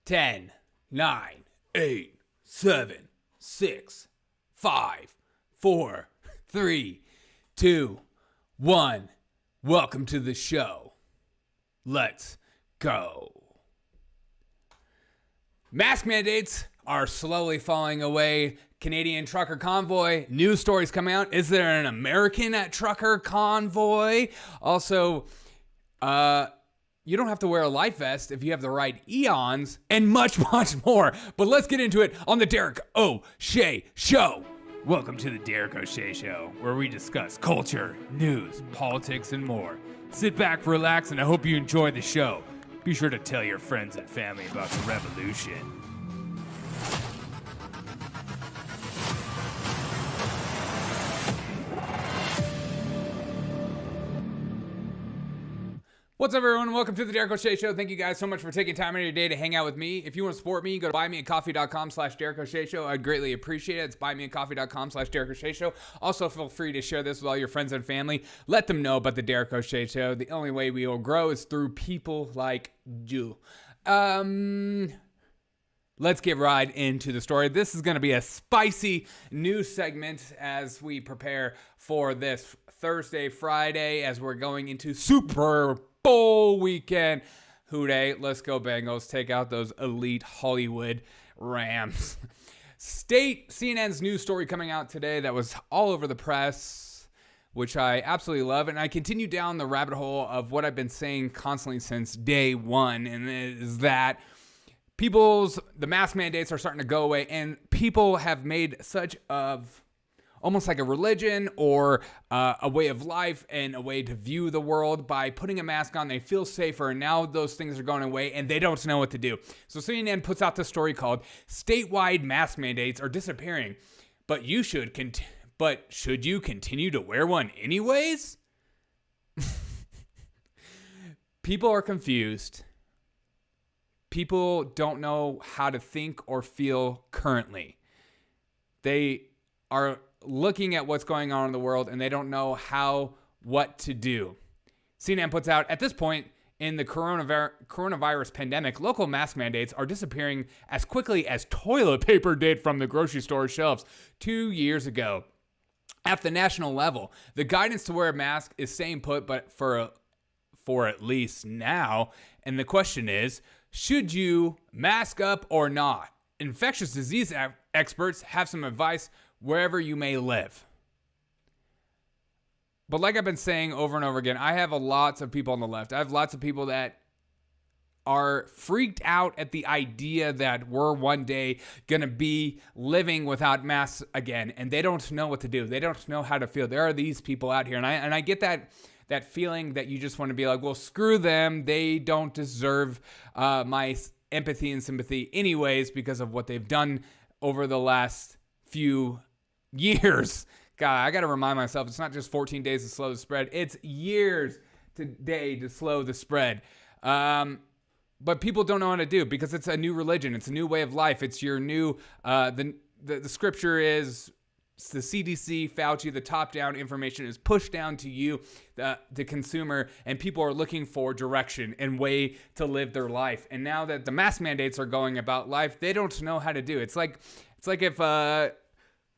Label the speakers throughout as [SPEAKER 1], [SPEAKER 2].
[SPEAKER 1] 10, 9, 8, 7, 6, 5, 4, 3, 2, 1. Welcome to the show. Let's go. Mask mandates are slowly falling away. Canadian trucker convoy. News stories coming out. Is there an American trucker convoy? Also, you don't have to wear a life vest if you have the right eons, and much, much more. But let's get into it on the Derek O'Shea Show. Welcome to the Derek O'Shea Show, where we discuss culture, news, politics, and more. Sit back, relax, and I hope you enjoy the show. Be sure to tell your friends and family about the revolution. What's up, everyone? Welcome to the Derek O'Shea Show. Thank you guys so much for taking time out of your day to hang out with me. If you want to support me, go to buymeacoffee.com/Derek O'Shea Show. I'd greatly appreciate it. It's buymeacoffee.com/Derek O'Shea Show. Also, feel free to share this with all your friends and family. Let them know about the Derek O'Shea Show. The only way we will grow is through people like you. Let's get right into the story. This is going to be a spicy news segment as we prepare for this Thursday, Friday, as we're going into Super Bowl weekend. Hooray, let's go Bengals. Take out those elite Hollywood Rams. CNN's news story coming out today that was all over the press, which I absolutely love. And I continue down the rabbit hole of what I've been saying constantly since day one, and it is that the mask mandates are starting to go away, and people have made such of almost like a religion or a way of life and a way to view the world. By putting a mask on, they feel safer, and now those things are going away, and they don't know what to do. So CNN puts out this story called "Statewide Mask Mandates Are Disappearing, but should you continue to wear one anyways?" People are confused. People don't know how to think or feel currently. They are looking at what's going on in the world, and they don't know what to do. CNN puts out, at this point in the coronavirus pandemic, local mask mandates are disappearing as quickly as toilet paper did from the grocery store shelves 2 years ago. At the national level, the guidance to wear a mask is staying put, but for at least now. And the question is, should you mask up or not? Infectious disease experts have some advice wherever you may live. But like I've been saying over and over again, I have lots of people on the left. I have lots of people that are freaked out at the idea that we're one day going to be living without masks again, and they don't know what to do. They don't know how to feel. There are these people out here, and I get that feeling that you just want to be like, well, screw them. They don't deserve my empathy and sympathy anyways because of what they've done over the last few years. God, I got to remind myself, it's not just 14 days to slow the spread. It's years today to slow the spread. But people don't know how to do because it's a new religion. It's a new way of life. It's your new, the scripture is the CDC, Fauci, the top-down information is pushed down to you, the consumer, and people are looking for direction and way to live their life. And now that the mask mandates are going about life, they don't know how to do. It's like if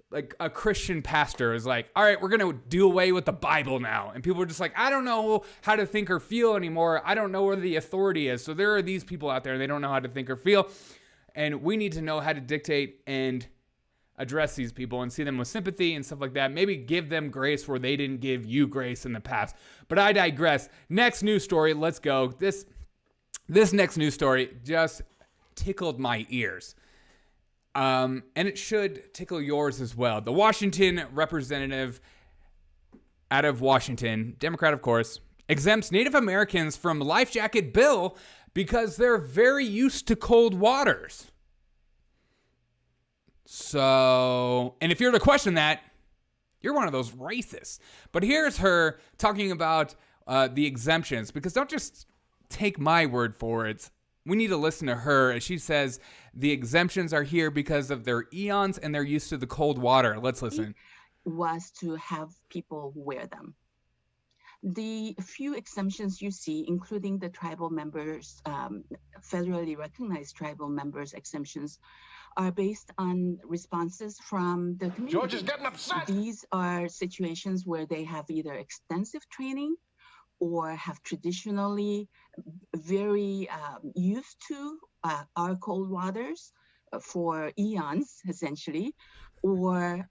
[SPEAKER 1] like a Christian pastor is like, all right, we're going to do away with the Bible now. And people are just like, I don't know how to think or feel anymore. I don't know where the authority is. So there are these people out there, and they don't know how to think or feel. And we need to know how to dictate and address these people and see them with sympathy and stuff like that. Maybe give them grace where they didn't give you grace in the past. But I digress. Next news story. Let's go. This next news story just tickled my ears. And it should tickle yours as well. The Washington representative out of Washington, Democrat of course, exempts Native Americans from life jacket bill because they're very used to cold waters. So, and if you're to question that, you're one of those racists. But here's her talking about the exemptions, because don't just take my word for it. We need to listen to her as she says the exemptions are here because of their eons and they're used to the cold water. Let's listen.
[SPEAKER 2] Was to have people wear them. the few exemptions you see, including the tribal members, federally recognized tribal members exemptions, are based on responses from the community.
[SPEAKER 3] George is getting upset.
[SPEAKER 2] These are situations where they have either extensive training or have traditionally very used to our cold waters for eons, essentially, or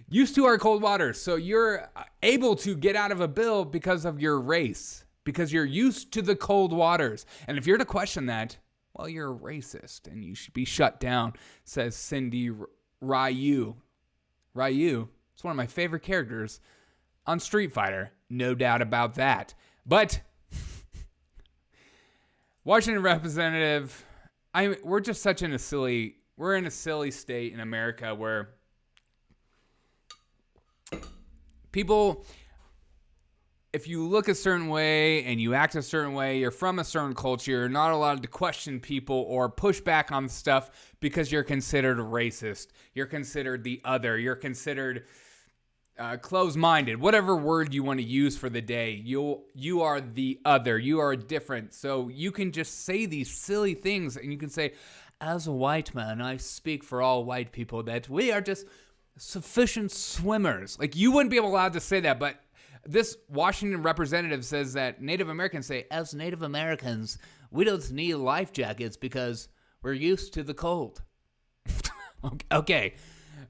[SPEAKER 1] used to our cold waters. So you're able to get out of a bill because of your race, because you're used to the cold waters. And if you're to question that, well, you're a racist and you should be shut down, says Cindy Ryu. Ryu, it's one of my favorite characters on Street Fighter. No doubt about that. But Washington representative, we're just such in a silly state in America where people, if you look a certain way and you act a certain way, you're from a certain culture, you're not allowed to question people or push back on stuff because you're considered racist. You're considered the other. You're considered closed-minded. Whatever word you want to use for the day, you are the other. You are different. So you can just say these silly things and you can say, as a white man, I speak for all white people that we are just sufficient swimmers. Like, you wouldn't be allowed to say that, but this Washington representative says that Native Americans say, as Native Americans, we don't need life jackets because we're used to the cold. Okay.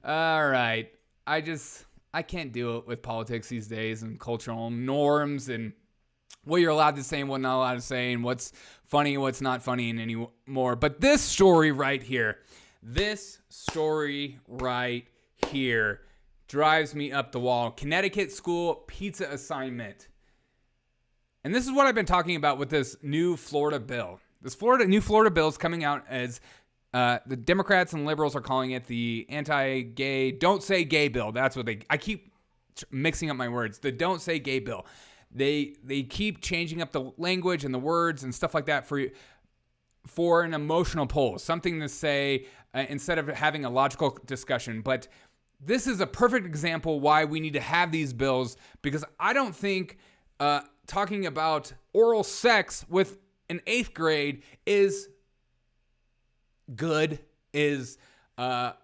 [SPEAKER 1] All right. I can't do it with politics these days and cultural norms and what you're allowed to say and what not allowed to say and what's funny and what's not funny and anymore. But this story right here drives me up the wall. Connecticut school pizza assignment. And this is what I've been talking about with this new Florida bill. This new Florida bill is coming out as the Democrats and liberals are calling it the anti-gay, don't say gay bill. That's what I keep mixing up my words. The don't say gay bill. They keep changing up the language and the words and stuff like that for an emotional pull, something to say instead of having a logical discussion. But this is a perfect example why we need to have these bills, because I don't think talking about oral sex with an 8th grade is good, is a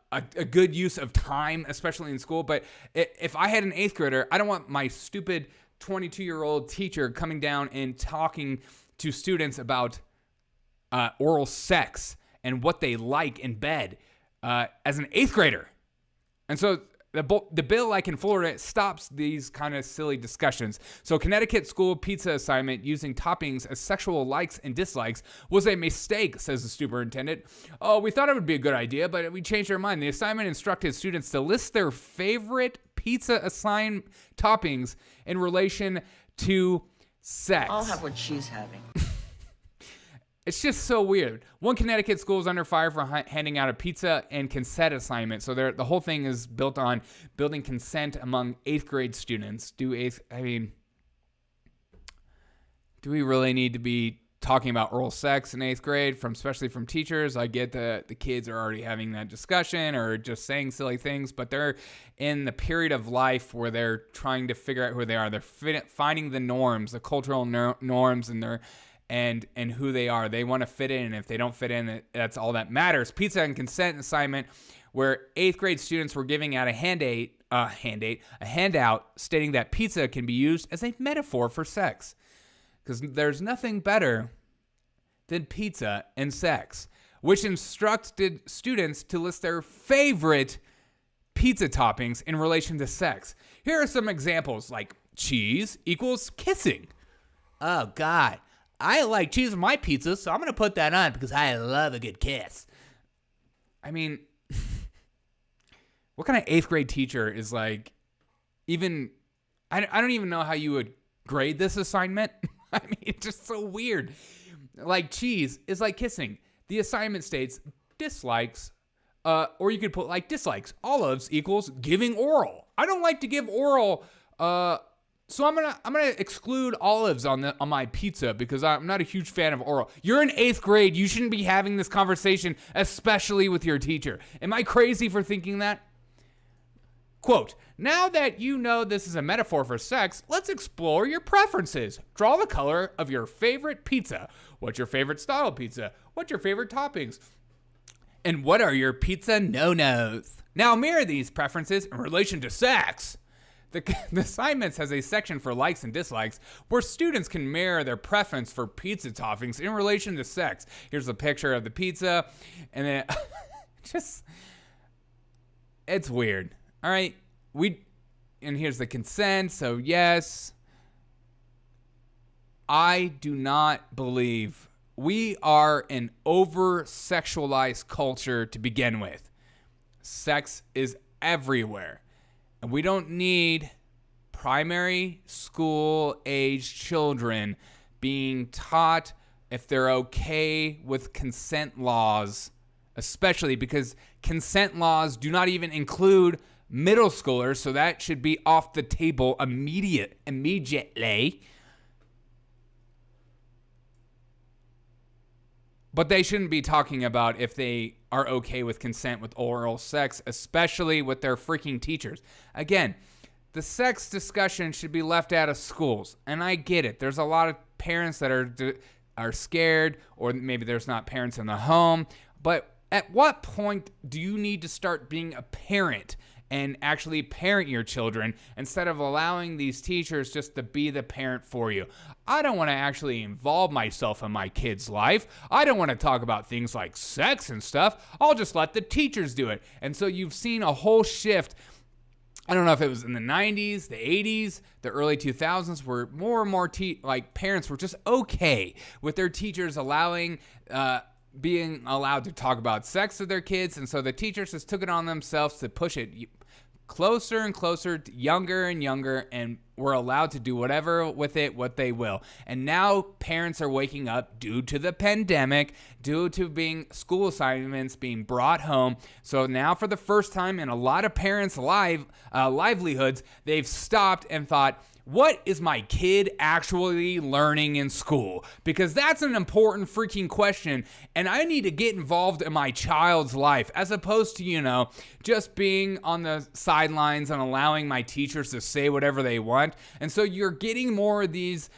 [SPEAKER 1] good use of time, especially in school. But if I had an 8th grader, I don't want my stupid 22-year-old teacher coming down and talking to students about oral sex and what they like in bed as an 8th grader. And so the bill, like in Florida, stops these kind of silly discussions. So Connecticut school pizza assignment using toppings as sexual likes and dislikes was a mistake, says the superintendent. Oh, we thought it would be a good idea, but we changed our mind. The assignment instructed students to list their favorite pizza assigned toppings in relation to sex.
[SPEAKER 4] I'll have what she's having.
[SPEAKER 1] It's just so weird. One Connecticut school is under fire for handing out a pizza and consent assignment. So the whole thing is built on building consent among 8th grade students. Do we really need to be talking about oral sex in 8th grade, especially from teachers? I get the kids are already having that discussion or just saying silly things, but they're in the period of life where they're trying to figure out who they are. They're finding the norms, the cultural norms, and who they are. They want to fit in, and if they don't fit in, that's all that matters. Pizza and consent assignment, where 8th grade students were giving out a handout stating that pizza can be used as a metaphor for sex. Because there's nothing better than pizza and sex, which instructed students to list their favorite pizza toppings in relation to sex. Here are some examples, like cheese equals kissing. Oh, God. I like cheese on my pizza, so I'm going to put that on because I love a good kiss. I mean, what kind of 8th grade teacher is like, I don't even know how you would grade this assignment. I mean, it's just so weird. Like, cheese is like kissing. The assignment states dislikes, or you could put like dislikes. Olives equals giving oral. I don't like to give oral, so I'm gonna exclude olives on my pizza because I'm not a huge fan of oral. You're in 8th grade. You shouldn't be having this conversation, especially with your teacher. Am I crazy for thinking that? Quote, now that you know this is a metaphor for sex, let's explore your preferences. Draw the color of your favorite pizza. What's your favorite style of pizza? What's your favorite toppings? And what are your pizza no-nos? Now mirror these preferences in relation to sex. The assignments has a section for likes and dislikes where students can mirror their preference for pizza toppings in relation to sex. Here's a picture of the pizza, and then it's weird. All right, and here's the consent. So yes, I do not believe we are an over-sexualized culture to begin with. Sex is everywhere. And we don't need primary school age children being taught if they're okay with consent laws, especially because consent laws do not even include middle schoolers, so that should be off the table immediately. But they shouldn't be talking about if they are okay with consent with oral sex, especially with their freaking teachers. Again, the sex discussion should be left out of schools. And I get it. There's a lot of parents that are scared, or maybe there's not parents in the home. But at what point do you need to start being a parent and actually parent your children instead of allowing these teachers just to be the parent for you? I don't want to actually involve myself in my kid's life. I don't want to talk about things like sex and stuff. I'll just let the teachers do it. And so you've seen a whole shift. I don't know if it was in the 90s, the 80s, the early 2000s, where more and more parents were just okay with their teachers being allowed to talk about sex with their kids. And so the teachers just took it on themselves to push it closer and closer, younger and younger, and we're allowed to do whatever with it, what they will. And now parents are waking up due to the pandemic, due to school assignments being brought home. So now for the first time in a lot of parents' livelihoods, they've stopped and thought, what is my kid actually learning in school? Because that's an important freaking question, and I need to get involved in my child's life as opposed to, just being on the sidelines and allowing my teachers to say whatever they want. And so you're getting more of these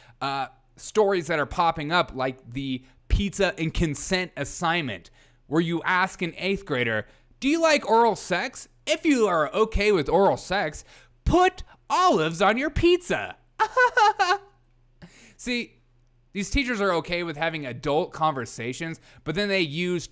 [SPEAKER 1] stories that are popping up, like the pizza and consent assignment, where you ask an 8th grader, do you like oral sex? If you are okay with oral sex, put olives on your pizza. See, these teachers are okay with having adult conversations, but then they use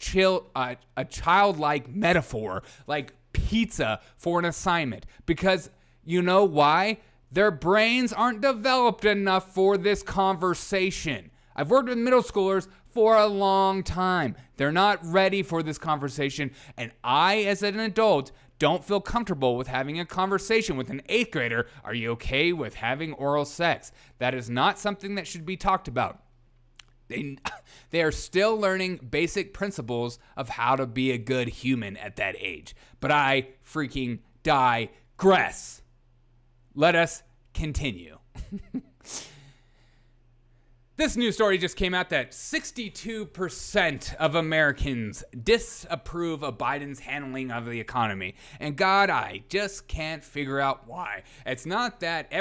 [SPEAKER 1] a childlike metaphor like pizza for an assignment, because you know why? Their brains aren't developed enough for this conversation. I've worked with middle schoolers for a long time. They're not ready for this conversation, and I, as an adult, don't feel comfortable with having a conversation with an 8th grader. Are you okay with having oral sex? That is not something that should be talked about. They are still learning basic principles of how to be a good human at that age. But I freaking digress. Let us continue. This news story just came out that 62% of Americans disapprove of Biden's handling of the economy. And God, I just can't figure out why. It's not that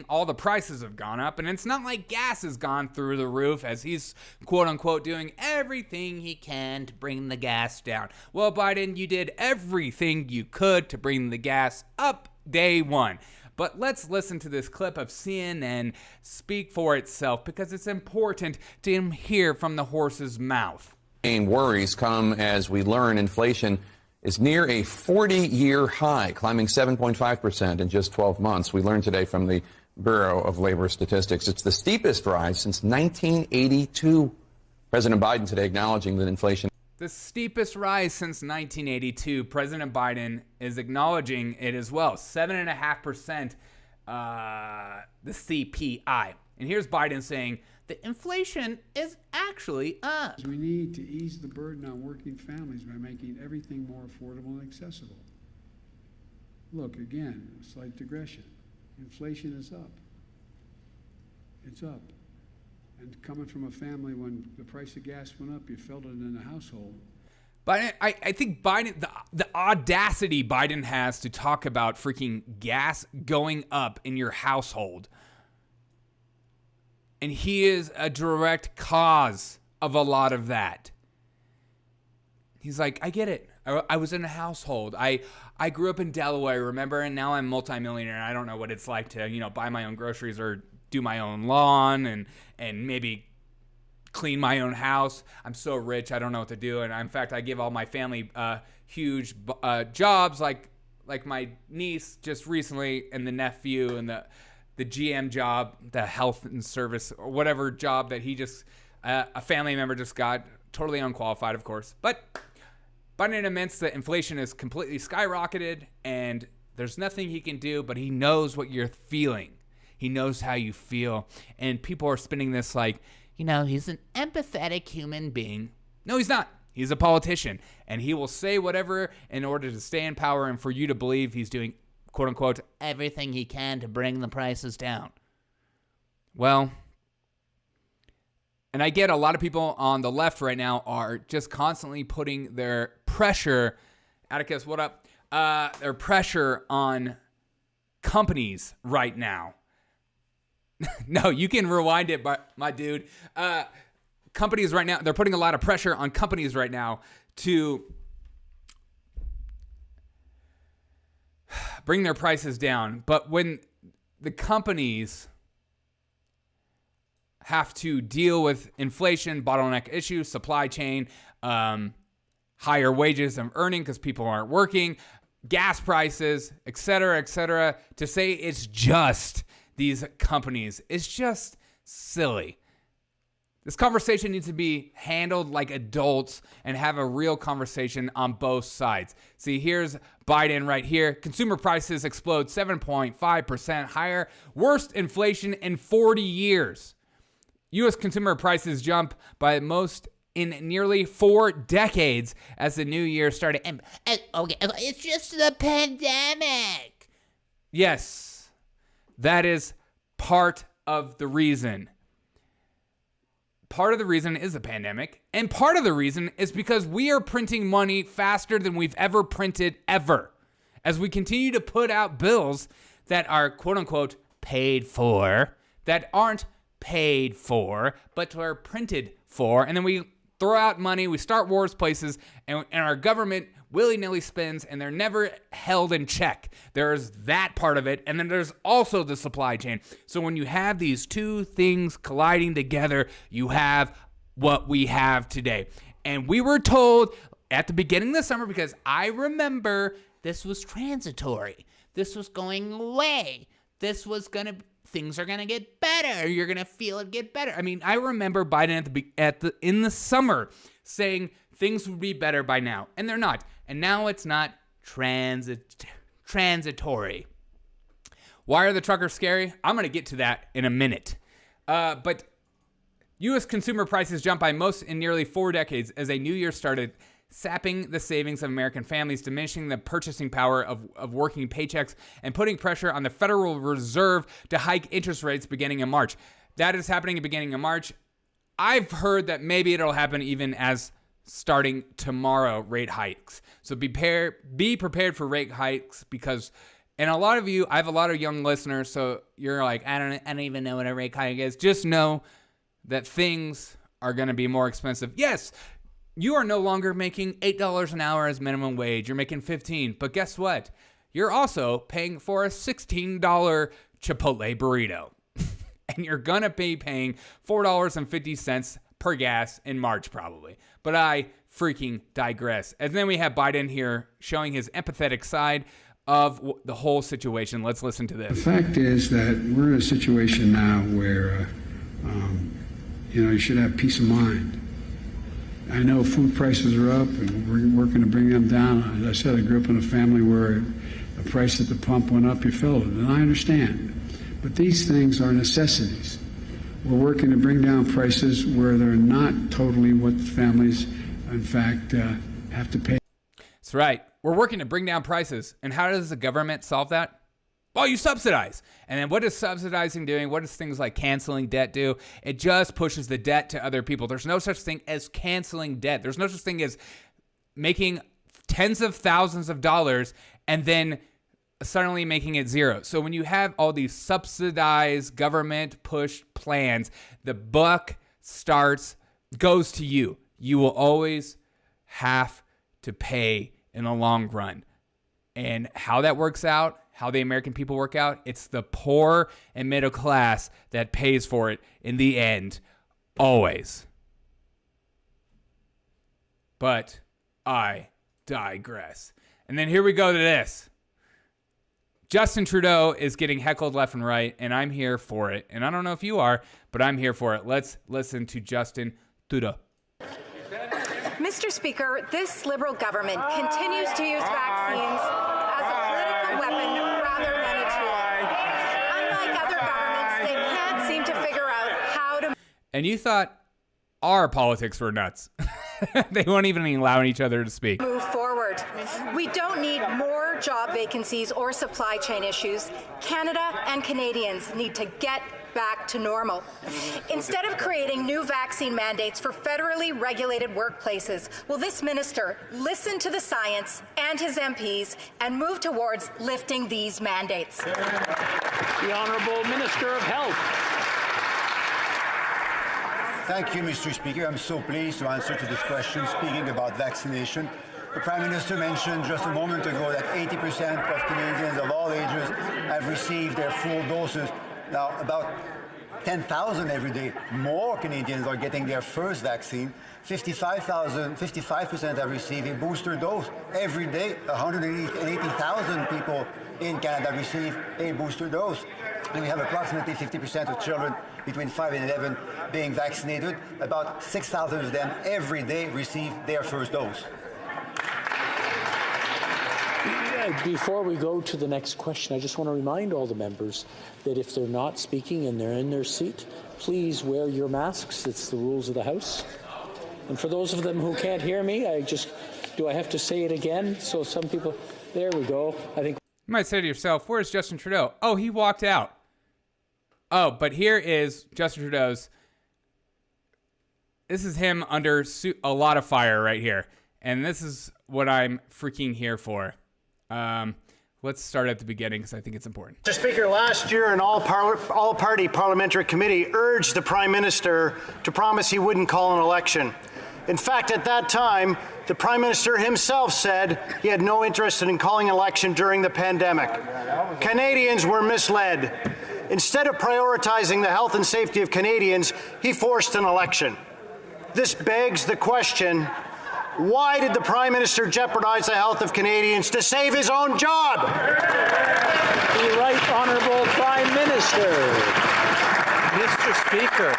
[SPEAKER 1] all the prices have gone up, and it's not like gas has gone through the roof as he's quote unquote doing everything he can to bring the gas down. Well, Biden, you did everything you could to bring the gas up day one. But let's listen to this clip of CNN speak for itself, because it's important to hear from the horse's mouth.
[SPEAKER 3] Main worries come as we learn inflation is near a 40-year high, climbing 7.5% in just 12 months. We learned today from the Bureau of Labor Statistics. It's the steepest rise since 1982. President Biden today acknowledging that inflation...
[SPEAKER 1] The steepest rise since 1982. President Biden is acknowledging it as well. 7.5%, the CPI. And here's Biden saying the inflation is actually up.
[SPEAKER 4] We need to ease the burden on working families by making everything more affordable and accessible. Look, again, slight digression. Inflation is up. It's up. And coming from a family when the price of gas went up, you felt it in the household.
[SPEAKER 1] But I think Biden, the audacity Biden has to talk about freaking gas going up in your household. And he is a direct cause of a lot of that. He's like, I get it. I was in a household. I grew up in Delaware, remember? And now I'm multimillionaire. And I don't know what it's like to, buy my own groceries or do my own lawn and maybe clean my own house. I'm so rich, I don't know what to do. And in fact, I give all my family huge jobs, like my niece just recently, and the nephew, and the GM job, the health and service, or whatever job that he just, a family member just got, totally unqualified, of course. But Biden admits that inflation is completely skyrocketed, and there's nothing he can do, but he knows what you're feeling. He knows how you feel. And people are spinning this like, he's an empathetic human being. No, he's not. He's a politician, and he will say whatever in order to stay in power and for you to believe he's doing, quote unquote, everything he can to bring the prices down. Well, and I get a lot of people on the left right now are just constantly putting their pressure, Atticus, what up? Their pressure on companies right now. No, you can rewind it, my dude. Companies right now, they're putting a lot of pressure on companies right now to bring their prices down. But when the companies have to deal with inflation, bottleneck issues, supply chain, higher wages of earning because people aren't working, gas prices, et cetera, to say it's just these companies is just silly. This conversation needs to be handled like adults and have a real conversation on both sides. See, here's Biden right here. Consumer prices explode 7.5% higher. Worst inflation in 40 years. U.S. consumer prices jump by most in nearly 4 decades as the new year started. Okay, it's just the pandemic. Yes. That is part of the reason. Part of the reason is the pandemic, and part of the reason is because we are printing money faster than we've ever printed ever. As we continue to put out bills that are quote-unquote paid for, that aren't paid for, but are printed for, and then we throw out money, we start wars places, and our government willy-nilly spends, and they're never held in check. There's that part of it, and then there's also the supply chain. So when you have these two things colliding together, you have what we have today. And we were told at the beginning of the summer, because I remember this was transitory. This was going away. Things are gonna get better. You're gonna feel it get better. I mean, I remember Biden in the summer saying things would be better by now, and they're not. And now it's not transitory. Why are the truckers scary? I'm going to get to that in a minute. But U.S. consumer prices jumped by most in nearly 4 decades as a new year started, sapping the savings of American families, diminishing the purchasing power of working paychecks, and putting pressure on the Federal Reserve to hike interest rates beginning in March. That is happening at the beginning of March. I've heard that maybe it'll happen even as starting tomorrow, rate hikes. So be prepared for rate hikes, because, and a lot of you, I have a lot of young listeners, so you're like, I don't even know what a rate hike is. Just know that things are going to be more expensive. Yes, you are no longer making $8 an hour as minimum wage. You're making $15. But guess what? You're also paying for a $16 Chipotle burrito. And you're going to be paying $4.50 per gas in March probably. But I freaking digress. And then we have Biden here showing his empathetic side of the whole situation. Let's listen to this.
[SPEAKER 4] The fact is that we're in a situation now where, you should have peace of mind. I know food prices are up, and we're working to bring them down. As I said, I grew up in a family where the price at the pump went up, you felt it, and I understand. But these things are necessities. We're working to bring down prices where they're not totally what families, in fact, have to pay.
[SPEAKER 1] That's right. We're working to bring down prices. And how does the government solve that? Well, you subsidize. And then what is subsidizing doing? What does things like canceling debt do? It just pushes the debt to other people. There's no such thing as canceling debt. There's no such thing as making tens of thousands of dollars and then suddenly making it zero. So when you have all these subsidized government push plans, the buck goes to you. You will always have to pay in the long run. And how that works out, how the American people work out, it's the poor and middle class that pays for it in the end, always. But I digress. And then here we go to this. Justin Trudeau is getting heckled left and right, and I'm here for it. And I don't know if you are, but I'm here for it. Let's listen to Justin Trudeau.
[SPEAKER 5] Mr. Speaker, this Liberal government continues to use vaccines as a political weapon rather than a tool. Unlike other governments, they can't seem to figure out how to...
[SPEAKER 1] And you thought our politics were nuts. They won't even allow each other to speak.
[SPEAKER 5] Move forward. We don't need more job vacancies or supply chain issues. Canada and Canadians need to get back to normal. Instead of creating new vaccine mandates for federally regulated workplaces, will this minister listen to the science and his MPs and move towards lifting these mandates?
[SPEAKER 6] The Honourable Minister of Health.
[SPEAKER 7] Thank you, Mr. Speaker. I'm so pleased to answer to this question. Speaking about vaccination, the Prime Minister mentioned just a moment ago that 80% of Canadians of all ages have received their full doses. Now, about 10,000 every day more Canadians are getting their first vaccine. 55% have received a booster dose. Every day, 180,000 people in Canada receive a booster dose. And we have approximately 50% of children between 5 and 11 being vaccinated. About 6,000 of them every day receive their first dose.
[SPEAKER 6] Before we go to the next question, I just want to remind all the members that if they're not speaking and they're in their seat, please wear your masks. It's the rules of the House. And for those of them who can't hear me, do I have to say it again? So some people, there we go. I think
[SPEAKER 1] you might say to yourself, where's Justin Trudeau? Oh, he walked out. Oh, but here is Justin Trudeau's. This is him under a lot of fire right here. And this is what I'm freaking here for. Let's start at the beginning because I think it's important.
[SPEAKER 8] Mr. Speaker, last year an all-party parliamentary committee urged the Prime Minister to promise he wouldn't call an election. In fact, at that time, the Prime Minister himself said he had no interest in calling an election during the pandemic. Canadians were misled. Instead of prioritizing the health and safety of Canadians, he forced an election. This begs the question, why did the Prime Minister jeopardize the health of Canadians to save his own job?
[SPEAKER 6] the Right Honourable Prime Minister.
[SPEAKER 9] Mr. Speaker,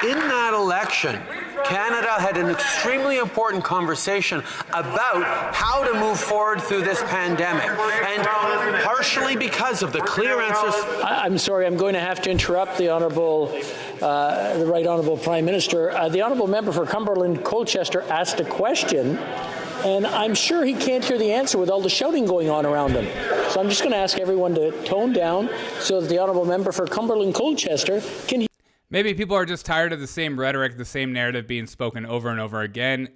[SPEAKER 9] in that election, Canada had an extremely important conversation about how to move forward through this pandemic. And partially because of the clear answers...
[SPEAKER 6] I'm sorry, I'm going to have to interrupt the Right Honourable Prime Minister. The Honourable Member for Cumberland Colchester asked a question, and I'm sure he can't hear the answer with all the shouting going on around him. So I'm just going to ask everyone to tone down so that the Honourable Member for Cumberland Colchester can hear.
[SPEAKER 1] Maybe people are just tired of the same rhetoric, the same narrative being spoken over and over again,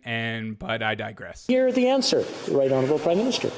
[SPEAKER 1] but I digress.
[SPEAKER 6] Hear the answer, the Right Honourable Prime Minister.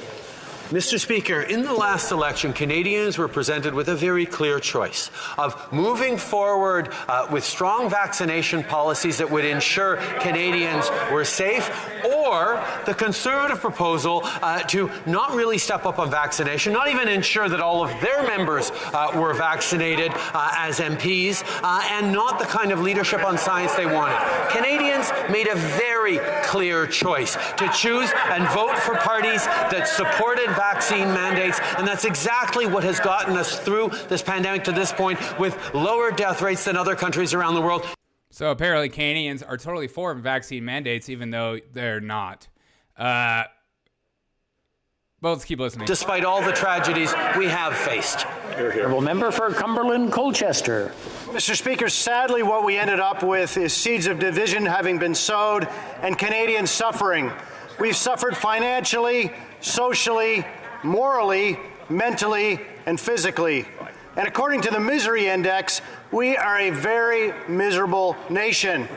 [SPEAKER 9] Mr. Speaker, in the last election, Canadians were presented with a very clear choice of moving forward with strong vaccination policies that would ensure Canadians were safe, or the Conservative proposal to not really step up on vaccination, not even ensure that all of their members were vaccinated as MPs, and not the kind of leadership on science they wanted. Canadians made a very clear choice to choose and vote for parties that supported vaccine mandates, and that's exactly what has gotten us through this pandemic to this point, with lower death rates than other countries around the world.
[SPEAKER 1] So apparently Canadians are totally for vaccine mandates, even though they're not. But let's keep listening.
[SPEAKER 9] Despite all the tragedies we have faced.
[SPEAKER 6] Honourable Member for Cumberland Colchester.
[SPEAKER 8] Mr. Speaker, sadly what we ended up with is seeds of division having been sowed and Canadians suffering. We've suffered financially, socially, morally, mentally, and physically. And according to the Misery Index, we are a very miserable nation.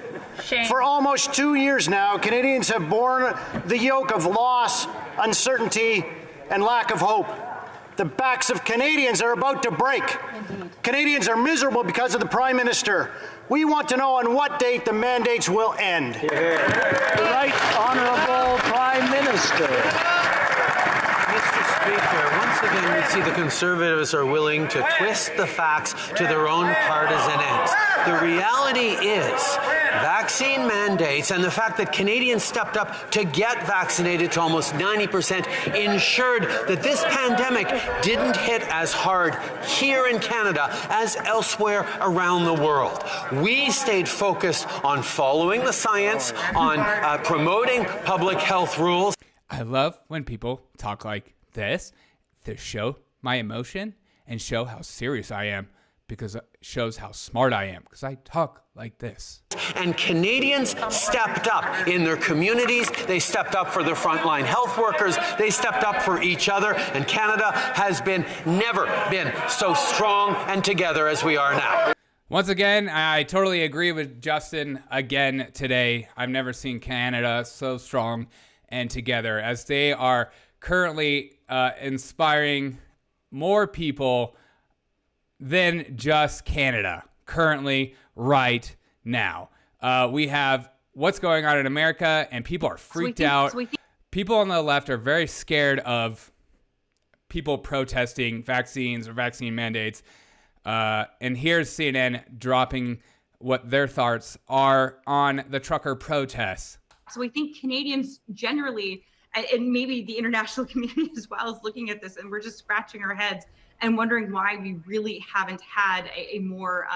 [SPEAKER 5] Shame.
[SPEAKER 8] For almost 2 years now, Canadians have borne the yoke of loss, uncertainty, and lack of hope. The backs of Canadians are about to break. Indeed. Canadians are miserable because of the Prime Minister. We want to know on what date the mandates will end.
[SPEAKER 6] The Right Honourable Prime Minister.
[SPEAKER 9] Mr. Speaker, once again we see the Conservatives are willing to twist the facts to their own partisan ends. The reality is vaccine mandates and the fact that Canadians stepped up to get vaccinated to almost 90% ensured that this pandemic didn't hit as hard here in Canada as elsewhere around the world. We stayed focused on following the science, on promoting public health rules.
[SPEAKER 1] I love when people talk like this to show my emotion and show how serious I am, because it shows how smart I am, because I talk like this.
[SPEAKER 9] And Canadians stepped up in their communities. They stepped up for their frontline health workers. They stepped up for each other. And Canada has never been so strong and together as we are now.
[SPEAKER 1] Once again, I totally agree with Justin again today. I've never seen Canada so strong and together, as they are currently inspiring more people than just Canada currently right now. We have what's going on in America, and people are freaked out. People on the left are very scared of people protesting vaccines or vaccine mandates. And here's CNN dropping what their thoughts are on the trucker protests.
[SPEAKER 10] So I think Canadians generally, and maybe the international community as well, is looking at this and we're just scratching our heads and wondering why we really haven't had a more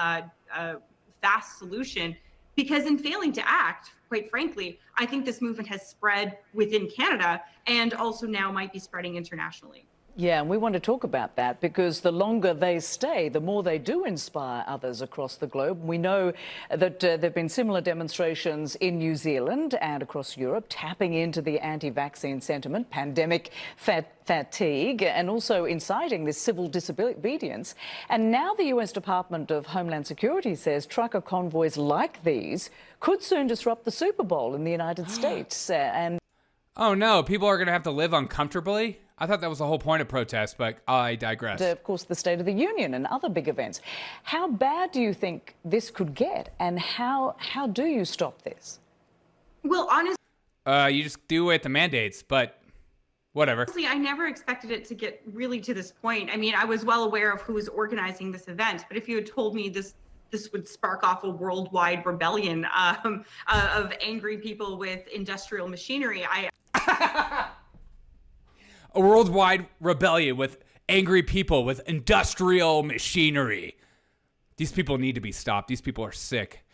[SPEAKER 10] fast solution. Because in failing to act, quite frankly, I think this movement has spread within Canada and also now might be spreading internationally.
[SPEAKER 11] Yeah, and we want to talk about that because the longer they stay, the more they do inspire others across the globe. We know that there have been similar demonstrations in New Zealand and across Europe, tapping into the anti-vaccine sentiment, pandemic fatigue, and also inciting this civil disobedience. And now the US Department of Homeland Security says trucker convoys like these could soon disrupt the Super Bowl in the United States.
[SPEAKER 1] Oh no, people are going to have to live uncomfortably? I thought that was the whole point of protest, but I digress.
[SPEAKER 11] Of course, the State of the Union and other big events. How bad do you think this could get, and how do you stop this?
[SPEAKER 10] Well, honestly,
[SPEAKER 1] you just do away with the mandates, but whatever.
[SPEAKER 10] Honestly, I never expected it to get really to this point. I mean, I was well aware of who was organizing this event, but if you had told me this would spark off a worldwide rebellion of angry people with industrial machinery,
[SPEAKER 1] A worldwide rebellion with angry people with industrial machinery. These people need to be stopped. These people are sick.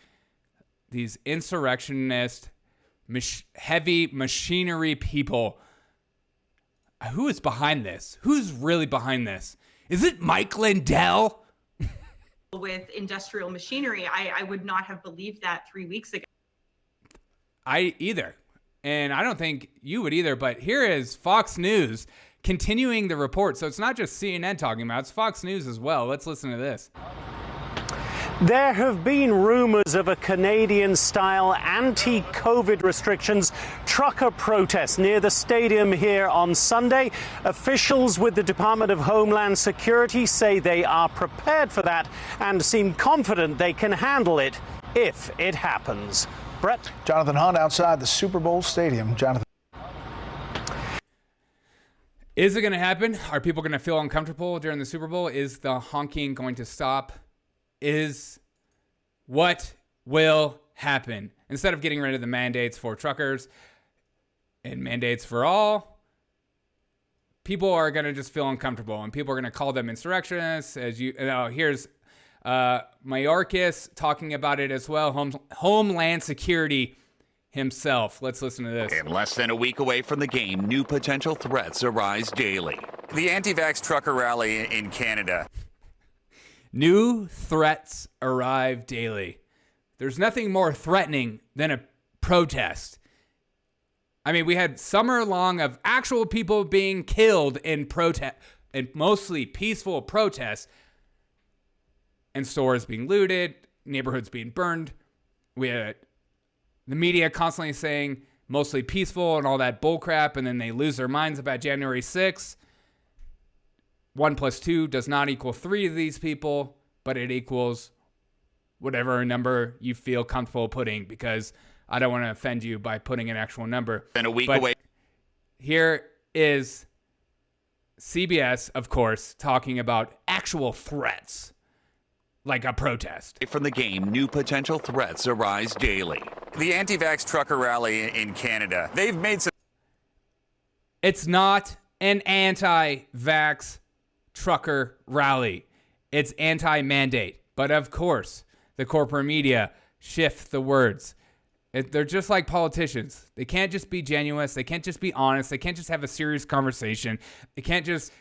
[SPEAKER 1] These insurrectionist, heavy machinery people. Who is behind this? Who's really behind this? Is it Mike Lindell?
[SPEAKER 10] With industrial machinery, I would not have believed that 3 weeks ago.
[SPEAKER 1] I either. And I don't think you would either, but here is Fox News continuing the report. So it's not just CNN talking about it, it's Fox News as well. Let's listen to this.
[SPEAKER 12] There have been rumors of a Canadian-style anti-COVID restrictions trucker protest near the stadium here on Sunday. Officials with the Department of Homeland Security say they are prepared for that and seem confident they can handle it if it happens. Brett?
[SPEAKER 13] Jonathan Hunt outside the Super Bowl stadium. Jonathan.
[SPEAKER 1] Is it going to happen? Are people going to feel uncomfortable during the Super Bowl? Is the honking going to stop? Is what will happen? Instead of getting rid of the mandates for truckers and mandates for all, people are going to just feel uncomfortable and people are going to call them insurrectionists. Here's Mayorkas talking about it as well. Homeland Security himself. Let's listen to this.
[SPEAKER 14] And less than a week away from the game, new potential threats arise daily. The anti-vax trucker rally in Canada.
[SPEAKER 1] New threats arrive daily. There's nothing more threatening than a protest. I mean, we had summer long of actual people being killed in protest, and mostly peaceful protests, and stores being looted, neighborhoods being burned. We had the media constantly saying mostly peaceful and all that bullcrap, and then they lose their minds about January 6th. 1 + 2 does not equal 3 of these people, but it equals whatever number you feel comfortable putting, because I don't want to offend you by putting an actual number.
[SPEAKER 14] And a week
[SPEAKER 1] But
[SPEAKER 14] away.
[SPEAKER 1] Here is CBS, of course, talking about actual threats, like a protest.
[SPEAKER 14] From the game, new potential threats arise daily. The anti-vax trucker rally in Canada, they've made some...
[SPEAKER 1] It's not an anti-vax trucker rally. It's anti-mandate. But of course, the corporate media shift the words. They're just like politicians. They can't just be genuine. They can't just be honest. They can't just have a serious conversation. They can't just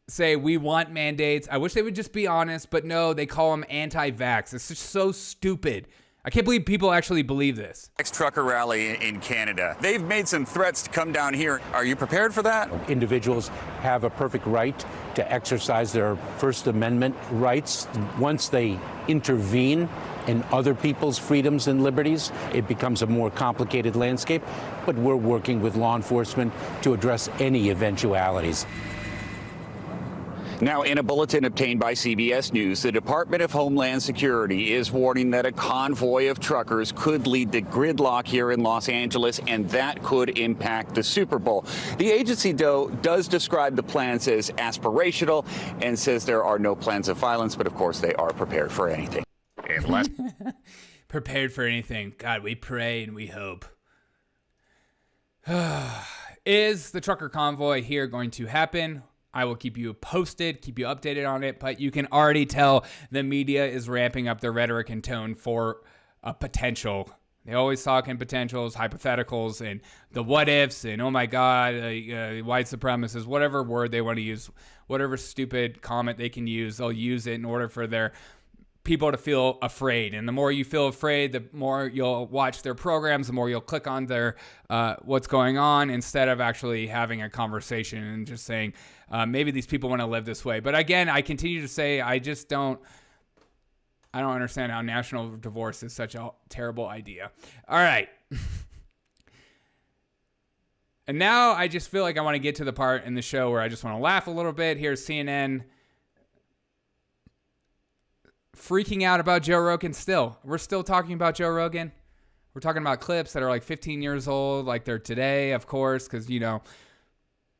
[SPEAKER 1] say, we want mandates. I wish they would just be honest, but no, they call them anti-vax. It's just so stupid. I can't believe people actually believe this.
[SPEAKER 14] Trucker rally in Canada. They've made some threats to come down here. Are you prepared for that?
[SPEAKER 15] Individuals have a perfect right to exercise their First Amendment rights. Once they intervene in other people's freedoms and liberties, it becomes a more complicated landscape. But we're working with law enforcement to address any eventualities.
[SPEAKER 14] Now, in a bulletin obtained by CBS News, the Department of Homeland Security is warning that a convoy of truckers could lead to gridlock here in Los Angeles, and that could impact the Super Bowl. The agency, though, does describe the plans as aspirational and says there are no plans of violence, but of course they are prepared for anything. Unless
[SPEAKER 1] prepared for anything. God, we pray and we hope. Is the trucker convoy here going to happen? I will keep you posted, keep you updated on it, but you can already tell the media is ramping up their rhetoric and tone for a potential. They always talk in potentials, hypotheticals, and the what ifs, and oh my God, white supremacists, whatever word they want to use, whatever stupid comment they can use, they'll use it in order for their people to feel afraid. And the more you feel afraid, the more you'll watch their programs, the more you'll click on their what's going on, instead of actually having a conversation and just saying, maybe these people want to live this way. But again, I continue to say, I don't understand how national divorce is such a terrible idea. All right. And now I just feel like I want to get to the part in the show where I just want to laugh a little bit. Here's CNN freaking out about Joe Rogan still. We're still talking about Joe Rogan. We're talking about clips that are like 15 years old, like they're today, of course, because, you know,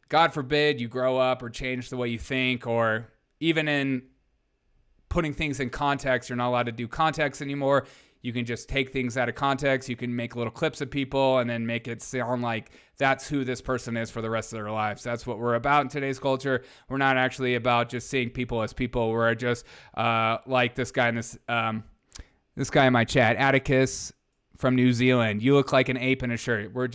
[SPEAKER 1] God forbid you grow up or change the way you think, or even in putting things in context, you're not allowed to do context anymore. You can just take things out of context. You can make little clips of people and then make it sound like that's who this person is for the rest of their lives. That's what we're about in today's culture. We're not actually about just seeing people as people. We're just like this guy in this guy in my chat, Atticus from New Zealand. You look like an ape in a shirt. We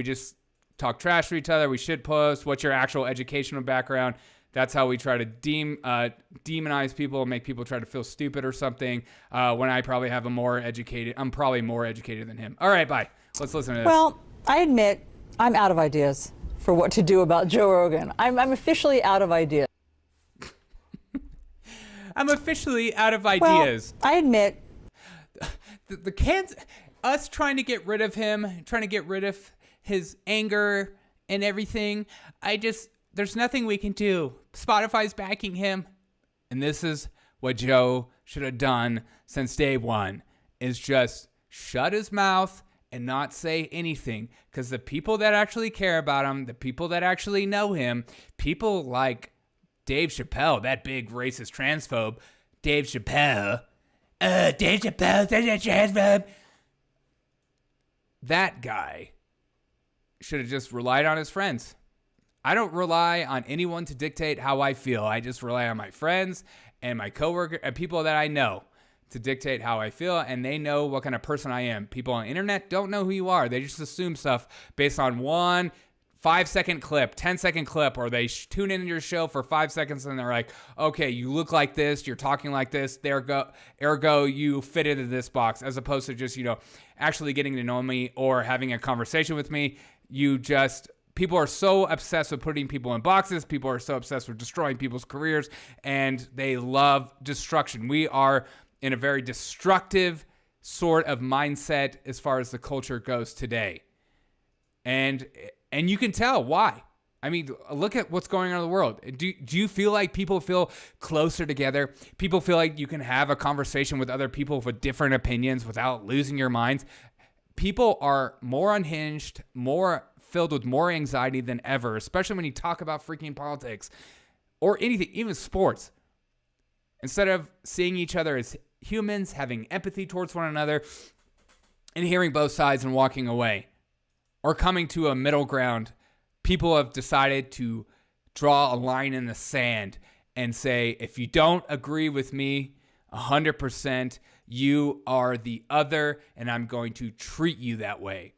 [SPEAKER 1] just talk trash to each other. We shit post. What's your actual educational background? That's how we try to demonize people and make people try to feel stupid or something, when I probably have I'm probably more educated than him. All right, bye. Let's listen to this.
[SPEAKER 16] Well, I admit I'm out of ideas for what to do about Joe Rogan. I'm officially out of ideas.
[SPEAKER 1] I'm officially out of ideas.
[SPEAKER 16] Well, I admit.
[SPEAKER 1] Us trying to get rid of him, trying to get rid of his anger and everything, there's nothing we can do. Spotify's backing him. And this is what Joe should have done since day one, is just shut his mouth and not say anything. Because the people that actually care about him, the people that actually know him, people like Dave Chappelle, that big racist transphobe, Dave Chappelle's a transphobe. That guy should have just relied on his friends. I don't rely on anyone to dictate how I feel. I just rely on my friends and my coworkers and people that I know to dictate how I feel, and they know what kind of person I am. People on the internet don't know who you are. They just assume stuff based on one 5-second clip, 10-second clip, or they tune into your show for 5 seconds and they're like, okay, you look like this, you're talking like this, ergo you fit into this box, as opposed to just, actually getting to know me or having a conversation with me. People are so obsessed with putting people in boxes. People are so obsessed with destroying people's careers, and they love destruction. We are in a very destructive sort of mindset as far as the culture goes today. And you can tell why. I mean, look at what's going on in the world. Do you feel like people feel closer together? People feel like you can have a conversation with other people with different opinions without losing your minds? People are more unhinged, more filled with more anxiety than ever, especially when you talk about freaking politics or anything, even sports. Instead of seeing each other as humans, having empathy towards one another, and hearing both sides and walking away, or coming to a middle ground, people have decided to draw a line in the sand and say, if you don't agree with me 100%, you are the other, and I'm going to treat you that way.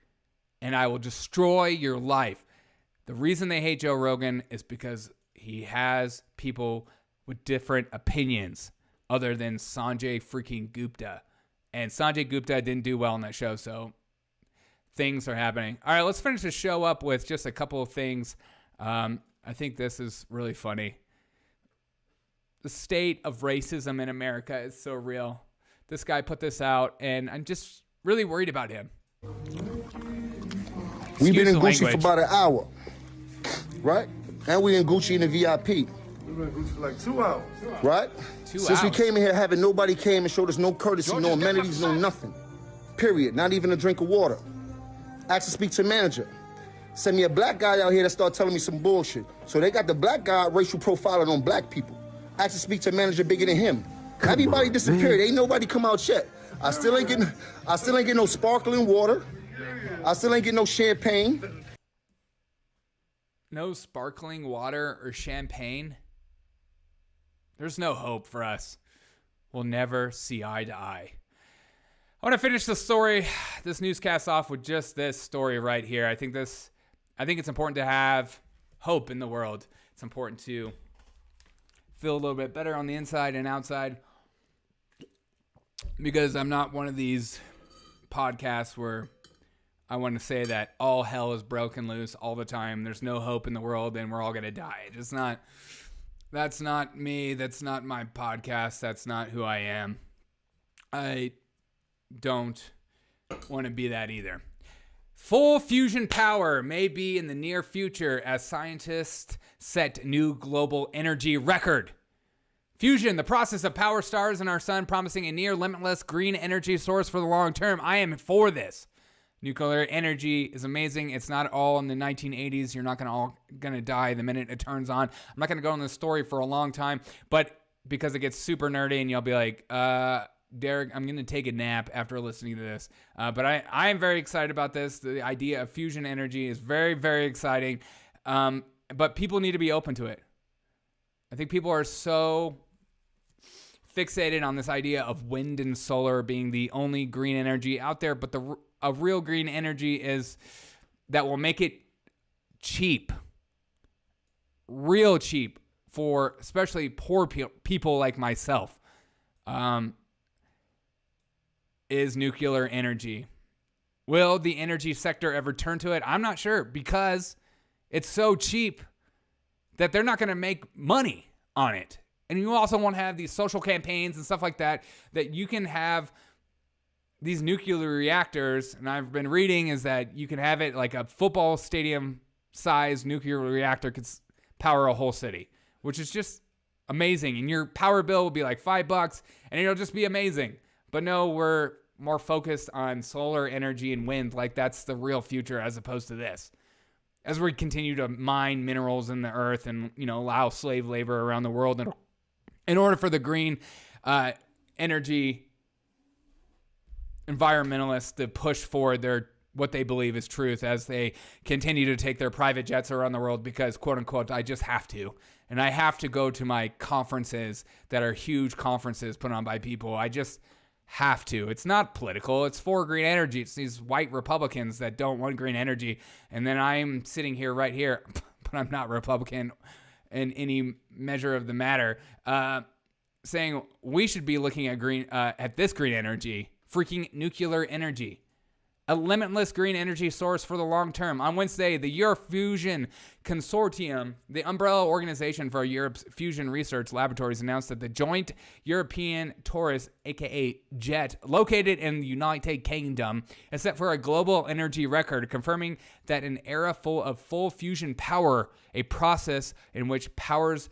[SPEAKER 1] And I will destroy your life. The reason they hate Joe Rogan is because he has people with different opinions other than Sanjay freaking Gupta. And Sanjay Gupta didn't do well on that show, so things are happening. All right, let's finish the show up with just a couple of things. I think this is really funny. The state of racism in America is so real. This guy put this out, and I'm just really worried about him.
[SPEAKER 17] We've been in Gucci for about an hour, right? And we in Gucci in the VIP.
[SPEAKER 18] We've been in Gucci for like 2 hours.
[SPEAKER 17] Right?
[SPEAKER 1] 2
[SPEAKER 17] Since
[SPEAKER 1] hours.
[SPEAKER 17] we came in here having nobody came and showed us no courtesy, no amenities, no nothing. Period. Not even a drink of water. Asked to speak to the manager. Send me a black guy out here that started telling me some bullshit. So they got the black guy racial profiling on black people. Asked to speak to a manager bigger than him. Everybody disappeared. Ain't nobody come out yet. I still ain't getting no sparkling water. I still ain't getting no champagne.
[SPEAKER 1] No sparkling water or champagne. There's no hope for us. We'll never see eye to eye. I want to finish the story, this newscast off with just this story right here. I think it's important to have hope in the world. It's important to feel a little bit better on the inside and outside, because I'm not one of these podcasts where I want to say that all hell is broken loose all the time. There's no hope in the world and we're all going to die. That's not me. That's not my podcast. That's not who I am. I don't want to be that either. Full fusion power may be in the near future as scientists set new global energy record. Fusion, the process of power stars in our sun, promising a near limitless green energy source for the long term. I am for this. Nuclear energy is amazing. It's not all in the 1980s. You're not gonna die the minute it turns on. I'm not gonna go on this story for a long time, but because it gets super nerdy and you'll be like, Derek, I'm going to take a nap after listening to this. But I am very excited about this. The idea of fusion energy is very, very exciting. But people need to be open to it. I think people are so fixated on this idea of wind and solar being the only green energy out there. But a real green energy is that will make it cheap. Real cheap for especially poor people like myself. Is nuclear energy. Will the energy sector ever turn to it? I'm not sure, because it's so cheap that they're not going to make money on it. And you also want to have these social campaigns and stuff like that you can have these nuclear reactors. And I've been reading is that you can have it like a football stadium size nuclear reactor could power a whole city, which is just amazing. And your power bill will be like $5 and it'll just be amazing. But no, we're more focused on solar energy and wind, like that's the real future as opposed to this. As we continue to mine minerals in the earth and, allow slave labor around the world in order for the green energy environmentalists to push forward what they believe is truth as they continue to take their private jets around the world because, quote unquote, I just have to. And I have to go to my conferences that are huge conferences put on by people. I just have to. It's not political. It's for green energy. It's these white Republicans that don't want green energy. And then I'm sitting here right here, but I'm not Republican in any measure of the matter, saying we should be looking at at this green energy, freaking nuclear energy. a limitless green energy source for the long term. On Wednesday, the Eurofusion Consortium, the umbrella organization for Europe's fusion research laboratories, announced that the joint European Torus, aka JET, located in the United Kingdom, is set for a global energy record, confirming that an era full of full fusion power, a process in which powers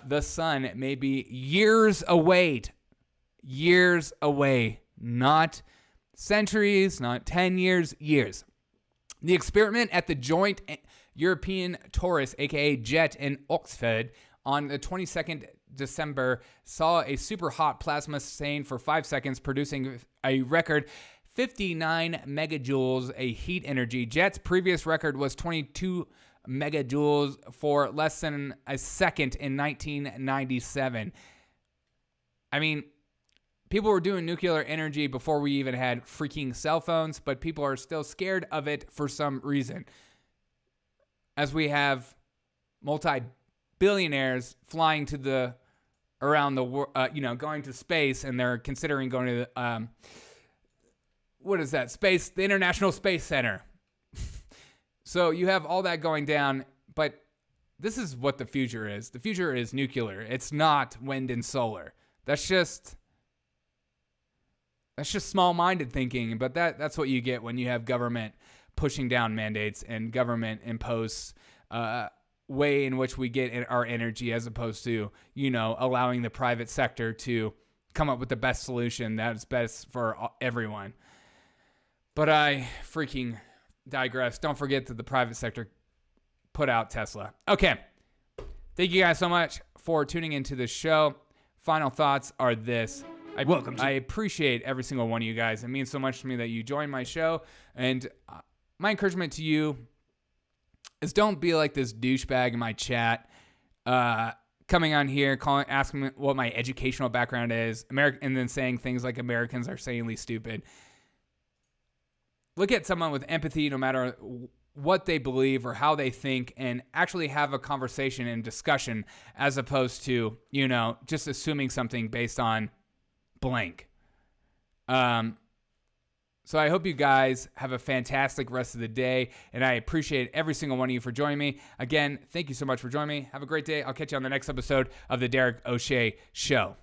[SPEAKER 1] the sun, may be years away. Years away, not centuries, not 10 years, years. The experiment at the joint European Torus, aka JET, in Oxford on the 22nd December saw a super hot plasma sustain for 5 seconds, producing a record 59 megajoules a heat energy. JET's previous record was 22 megajoules for less than a second in 1997. I mean, people were doing nuclear energy before we even had freaking cell phones, but people are still scared of it for some reason. As we have multi-billionaires flying to around the world, going to space, and they're considering going to the, the International Space Center. So you have all that going down, but this is what the future is. The future is nuclear. It's not wind and solar. That's just small-minded thinking, but that's what you get when you have government pushing down mandates and government imposed way in which we get our energy, as opposed to, allowing the private sector to come up with the best solution that is best for everyone. But I freaking digress. Don't forget that the private sector put out Tesla. Okay. Thank you guys so much for tuning into this show. Final thoughts are this. I appreciate every single one of you guys. It means so much to me that you join my show. And my encouragement to you is don't be like this douchebag in my chat, coming on here, asking me what my educational background is, and then saying things like Americans are sanely stupid. Look at someone with empathy, no matter what they believe or how they think, and actually have a conversation and discussion, as opposed to, just assuming something based on blank. So I hope you guys have a fantastic rest of the day, and I appreciate every single one of you for joining me. Again, thank you so much for joining me. Have a great day. I'll catch you on the next episode of the Derek O'Shea Show.